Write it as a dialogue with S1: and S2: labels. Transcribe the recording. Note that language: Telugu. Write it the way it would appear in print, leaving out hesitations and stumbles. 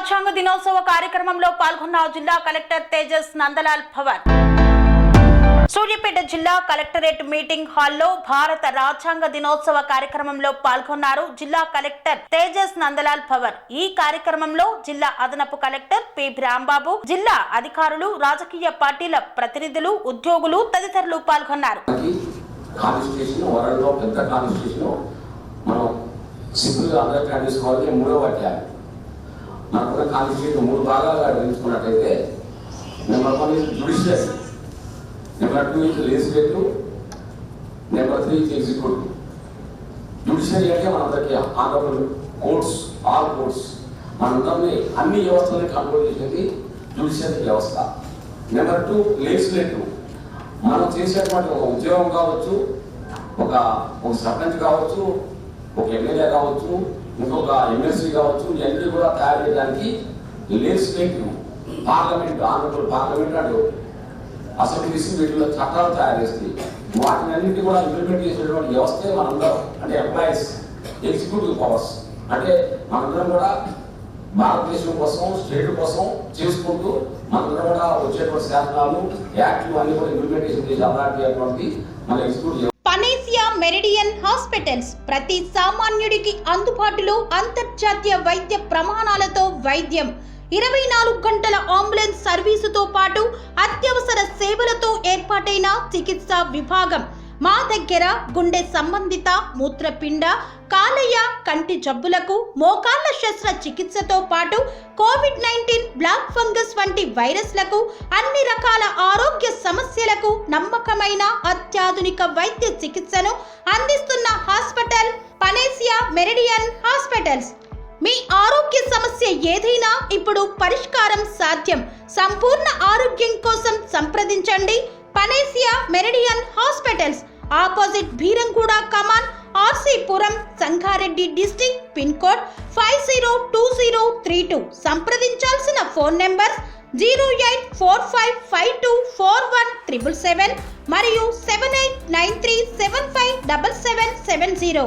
S1: రాజ్యాంగ దినోత్సవ కార్యక్రమంలో పాల్గొన్న జిల్లా కలెక్టర్ తేజస్ నందలాల్ పవర్. సూర్యాపేట జిల్లా కలెక్టరేట్ మీటింగ్ హాల్లో భారత రాజ్యాంగ దినోత్సవ కార్యక్రమంలో పాల్గొన్నారు జిల్లా కలెక్టర్ తేజస్ నందలాల్ పవర్. ఈ కార్యక్రమంలో జిల్లా అదనపు కలెక్టర్ పి రాంబాబు, జిల్లా అధికారులు, రాజకీయ పార్టీల ప్రతినిధులు, ఉద్యోగులు తదితరులు పాల్గొన్నారు.
S2: మనకున్న కాన్స్టిట్యూషన్ 3 భాగాలుగా విభజించుకున్నట్టయితే number 1 is judiciary, number 2 is legislative, number 3 is executive. Judiciary అంటే మనందరికీ ఆనరబుల్ కోర్ట్స్, ఆల్ కోర్ట్స్, మనందరినీ అన్ని వ్యవస్థలని కంట్రోల్ చేసేది జ్యుడిషియరీ వ్యవస్థ. నెంబర్ 2 లెజిస్లేటివ్, మనం చేసేటువంటి ఒక ఉద్యోగం కావచ్చు, ఒక సర్పంచ్ కావచ్చు, ఒక ఎమ్మెల్యే కావచ్చు, ఇంకొక ఎమ్మెల్సీ కావచ్చు, ఇవన్నీ కూడా తయారు చేయడానికి లెజిస్లేటివ్ పార్లమెంట్, ఆనరబుల్ పార్లమెంట్ అంటూ అసెంబ్లీస్ వీటిలో చట్టాలు తయారు చేస్తాయి. వాటిని అన్నింటినీ కూడా ఇంప్లిమెంట్ చేసేటువంటి వ్యవస్థే మనందరం, అంటే ఎంప్లాయీస్. ఎగ్జిక్యూటివ్ పవర్స్ అంటే మనందరం కూడా భారతదేశం కోసం, స్టేట్ కోసం చేసుకుంటూ మనందరం కూడా వచ్చేటువంటి శాసనాలు, యాక్ట్లు అన్ని కూడా ఇంప్లిమెంటేషన్ చేసి అమరాటువంటి మన ఎగ్జిక్యూటివ్.
S1: పనేసియా మెరిడియన్ హాస్పిటల్స్ ప్రతి సామాన్యుడికి అందుబాటులో అంతర్జాతీయ వైద్య ప్రమాణాలతో వైద్యం, 24 గంటల అంబులెన్స్ సర్వీసుతో పాటు అత్యవసర సేవలతో ఏర్పాటైన చికిత్సా విభాగం. మా దగ్గర గుండె సంబంధిత, మూత్రపిండ, కాలేయ, కంటి జబ్బులకు, మోకాళ్ల శస్త్ర చికిత్సతో పాటు కోవిడ్-19, బ్లాక్ ఫంగస్ వంటి వైరస్లకు, అన్ని రకాల ఆరోగ్య సమస్యలకు నమ్మకమైన అత్యాధునిక వైద్య చికిత్సను అందిస్తున్న హాస్పిటల్ పనేసియా మెరిడియన్ హాస్పిటల్స్. మీ ఆరోగ్య సమస్య ఏదైనా ఇప్పుడు పరిష్కారం సాధ్యం. సంపూర్ణ ఆరోగ్యం కోసం సంప్రదించండి Panacea Meridian hospitals, opposite Bheeramguda కమాన్, RC Puram, Sangareddy district, pin code 502032. సంప్రదించాల్సిన ఫోన్ నెంబర్ 0845524177 మరియు 7893757770.